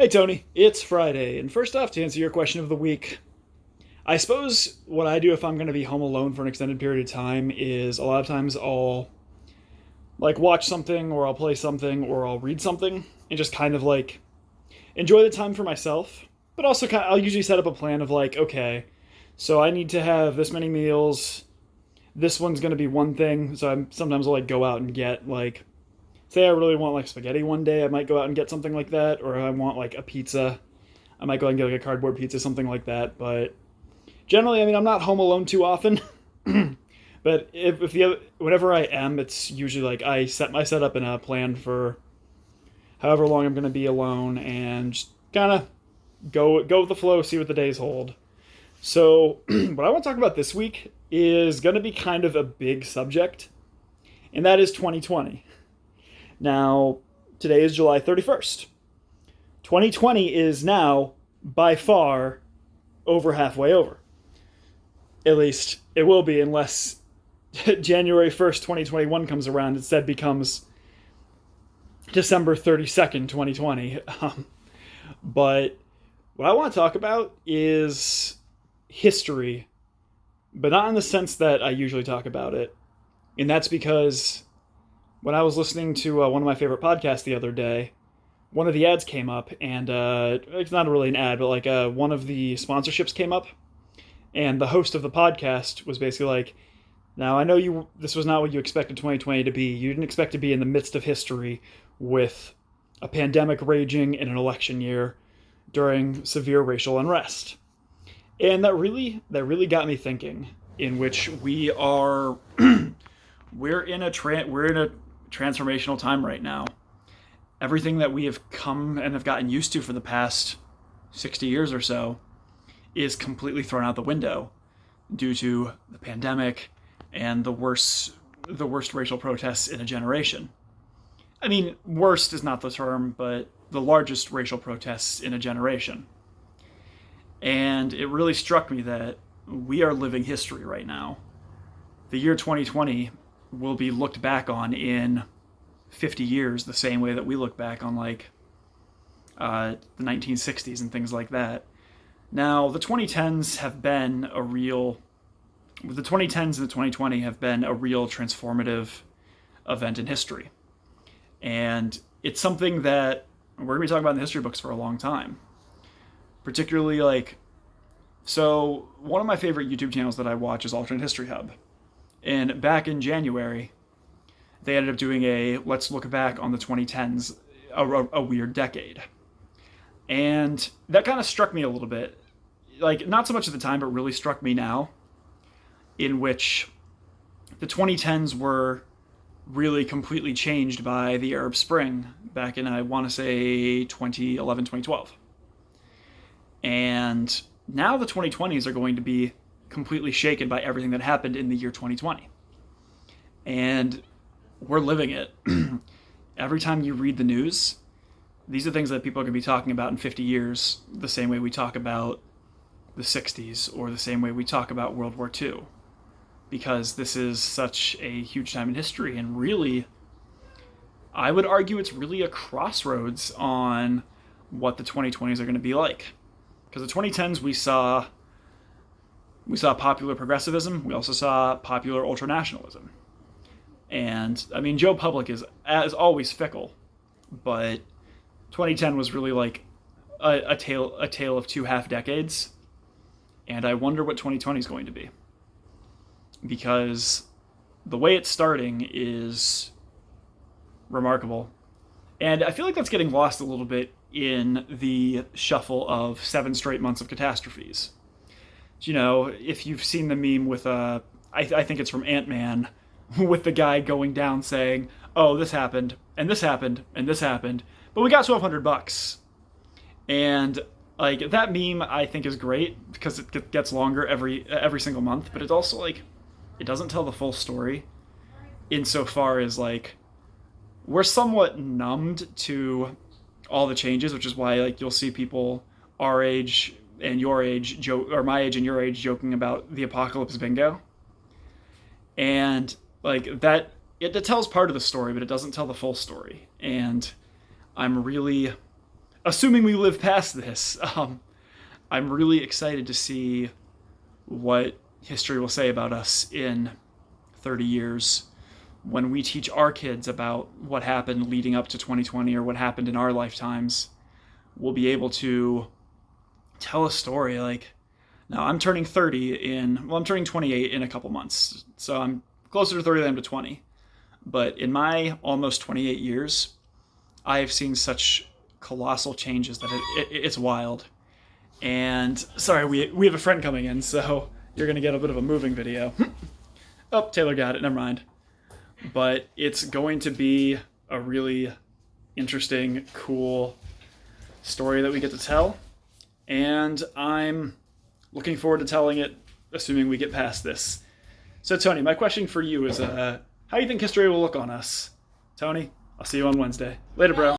Hey Tony, it's Friday, and first off, to answer your question of the week, I suppose what I do if I'm going to be home alone for an extended period of time is a lot of times I'll watch something or I'll play something or I'll read something and just kind of enjoy the time for myself. But also I'll usually set up a plan of okay, so I need to have this many meals. This one's going to be one thing, so sometimes I'll go out and get say I really want spaghetti one day, I might go out and get something like that, or I want a pizza, I might go and get a cardboard pizza, something like that. But generally, I mean, I'm not home alone too often. But whenever I am, it's usually I set up in a plan for however long I'm going to be alone, and just kind of go with the flow, see what the days hold. So what I want to talk about this week is going to be kind of a big subject, and that is 2020. Now, today is July 31st. 2020 is now, by far, over halfway over. At least, it will be unless January 1st, 2021 comes around, instead becomes December 32nd, 2020. But what I want to talk about is history, but not in the sense that I usually talk about it. And that's because when I was listening to one of my favorite podcasts the other day, one of the ads came up, and it's not really an ad, but one of the sponsorships came up, and the host of the podcast was basically now I know this was not what you expected 2020 to be. You didn't expect to be in the midst of history with a pandemic raging in an election year during severe racial unrest. And that really got me thinking, in which we're in a transformational time right now. Everything that we have come and have gotten used to for the past 60 years or so is completely thrown out the window due to the pandemic and the worst racial protests in a generation. I mean, worst is not the term, but the largest racial protests in a generation. And it really struck me that we are living history right now. The year 2020 will be looked back on in 50 years the same way that we look back on the 1960s and things like that. Now, the 2010s and the 2020 have been a real transformative event in history. And it's something that we're going to be talking about in the history books for a long time. Particularly so one of my favorite YouTube channels that I watch is Alternate History Hub. And back in January, they ended up doing a let's look back on the 2010s, a weird decade. And that kind of struck me a little bit. Not so much at the time, but really struck me now, in which the 2010s were really completely changed by the Arab Spring back in, I want to say, 2011, 2012. And now the 2020s are going to be completely shaken by everything that happened in the year 2020. And we're living it. Every time you read the news, these are things that people are going to be talking about in 50 years, the same way we talk about the 60s or the same way we talk about World War II. Because this is such a huge time in history, and really, I would argue it's really a crossroads on what the 2020s are going to be like. Because the 2010s we saw popular progressivism, we also saw popular ultranationalism. And, I mean, Joe Public is, as always, fickle, but 2010 was really a tale of two half decades, and I wonder what 2020 is going to be. Because the way it's starting is remarkable. And I feel like that's getting lost a little bit in the shuffle of 7 straight months of catastrophes. If you've seen the meme with, I think it's from Ant-Man, with the guy going down saying, oh, this happened, and this happened, and this happened, but we got $1,200. And, that meme I think is great, because it gets longer every single month, but it's also, it doesn't tell the full story, insofar as, we're somewhat numbed to all the changes, which is why you'll see people our age and your age or my age and your age joking about the apocalypse bingo. And that it tells part of the story, but it doesn't tell the full story. And I'm really assuming we live past this, I'm really excited to see what history will say about us in 30 years when we teach our kids about what happened leading up to 2020 or what happened in our lifetimes. We'll be able to tell a story like, now I'm turning 28 in a couple months. So I'm closer to 30 than I'm to 20. But in my almost 28 years, I have seen such colossal changes that it's wild. And sorry, we have a friend coming in, so you're going to get a bit of a moving video. Oh, Taylor got it, never mind. But it's going to be a really interesting, cool story that we get to tell. And I'm looking forward to telling it, assuming we get past this. So, Tony, my question for you is, how do you think history will look on us? Tony, I'll see you on Wednesday. Later, bro.